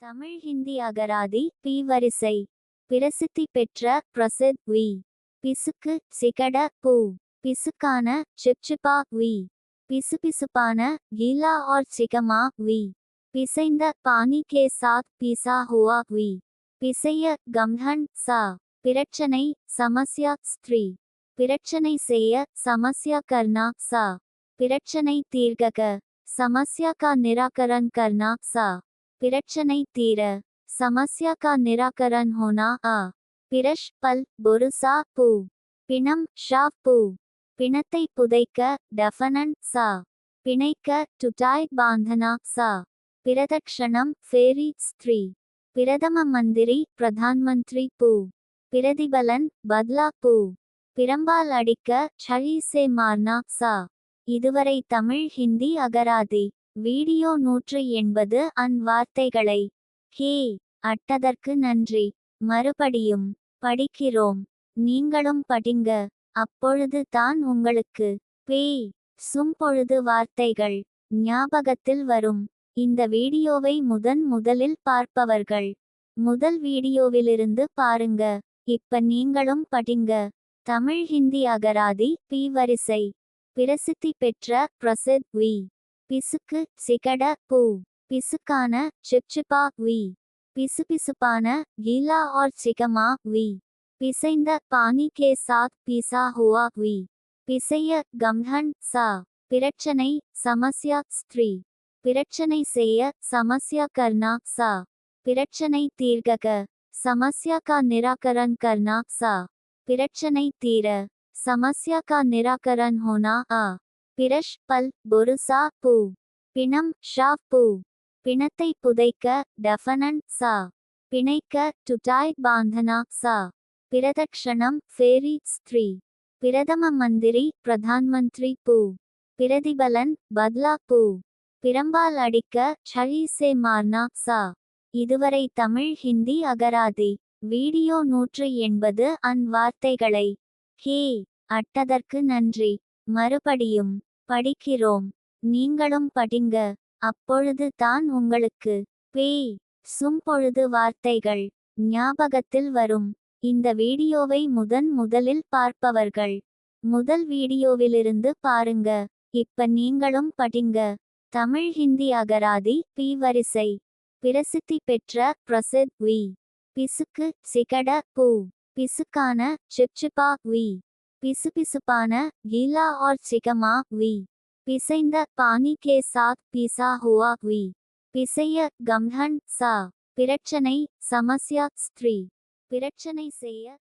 தமிழ் ஹிந்தி அகராதி பி வரிசை. பிரசித்தி பெற்ற பிரசித் வி. பிசுக்கு சிகட பூ. பிசுக்கான சிப்சிபா வி. பிசுபிசுப்பான கீலா और சிகமா வி. பிசைந்த பானி கே சாத் பீசா ஹுவா வி. பிசைய கம்ஹன் சா. பிரச்சனை சமஸ்யா ஸ்திரீ. பிரச்சனை செய்ய समस्या करना सा. பிரச்சனை தீர்க்க समस्या का निराकरण करना सा. பிரச்சனை தீர समस्या का निराकरण होना आ. பிரஷ் பல் பொருசா பூ. பிணம் ஷா பூ. பிணத்தை புதைக்க டஃபனன் சா. பிணைக்க டுடாய் பாந்தனா சா. பிரதக்ஷணம் ஃபேரி ஸ்திரீ. பிரதம மந்திரி பிரதான்மந்திரி பூ. பிரதிபலன் பத்லா பூ. பிரம்பால் அடிக்க சழி சே மார்னா சா. இதுவரை தமிழ் ஹிந்தி அகராதி வீடியோ 180 வார்த்தைகளை ஹே அட்டதற்கு நன்றி. மறுபடியும் படிக்கிறோம். நீங்களும் படிங்க. அப்பொழுது தான் உங்களுக்கு பேய் சும்பொழுது வார்த்தைகள் ஞாபகத்தில் வரும். இந்த வீடியோவை முதலில் பார்ப்பவர்கள் முதல் வீடியோவிலிருந்து பாருங்க. இப்ப நீங்களும் படிங்க. தமிழ் ஹிந்தி அகராதி பி வரிசை. பிரசித்தி பெற்ற பிரசித் வி. பிசுக்கு சிகட பூ. பிசுக்கான சிப்சிபா வி. பிசுபிசுப்பான கீலா और சிகமா வி. பிசைந்த பானி கே சாத் பீசா ஹுவா வி. பிசைய கம்ஹன் சா. பிரச்சனை समस्या ஸ்திரீ. பிரச்சனை செய்ய समस्या करना सा. பிரச்சனை தீர்க்க समस्या का निराकरण करना सा. பிரச்சனை தீர समस्या का निराकरण होना आ. பிரஷ் பல் பொருசா பூ. பிணம் ஷா பூ. பிணத்தை புதைக்க டஃபனன் சா. பிணைக்க டுடாய் பாந்தனா சா. பிரதக்ஷணம் ஃபேரி ஸ்திரீ. பிரதம மந்திரி பிரதான்மந்திரி பூ. பிரதிபலன் பத்லா பூ. பிரம்பால் அடிக்க சழி சே மார்னா சா. இதுவரை தமிழ் ஹிந்தி அகராதி வீடியோ 180 வார்த்தைகளை ஹே அட்டதற்கு நன்றி. மறுபடியும் படிக்கிறோம். நீங்களும் படிங்க. அப்பொழுது தான் உங்களுக்கு பேய் சும்பொழுது வார்த்தைகள் ஞாபகத்தில் வரும். இந்த வீடியோவை முதலில் பார்ப்பவர்கள் முதல் வீடியோவிலிருந்து பாருங்க. இப்ப நீங்களும் படிங்க. தமிழ் ஹிந்தி அகராதி பி வரிசை. பிரசித்தி பெற்ற பிரசித் வி. பிசுக்கு சிகட பூ. பிசுக்கான சிப்சிபா வி. பிசுபிசுப்பான கீலா और சிகமா வி. பிசைந்த பானி கே சாத் பீசா ஹுவா வி. பிசைய கம்ஹன் சா. பிரச்சனை समस्या ஸ்திரீ. பிரச்சனை செய்ய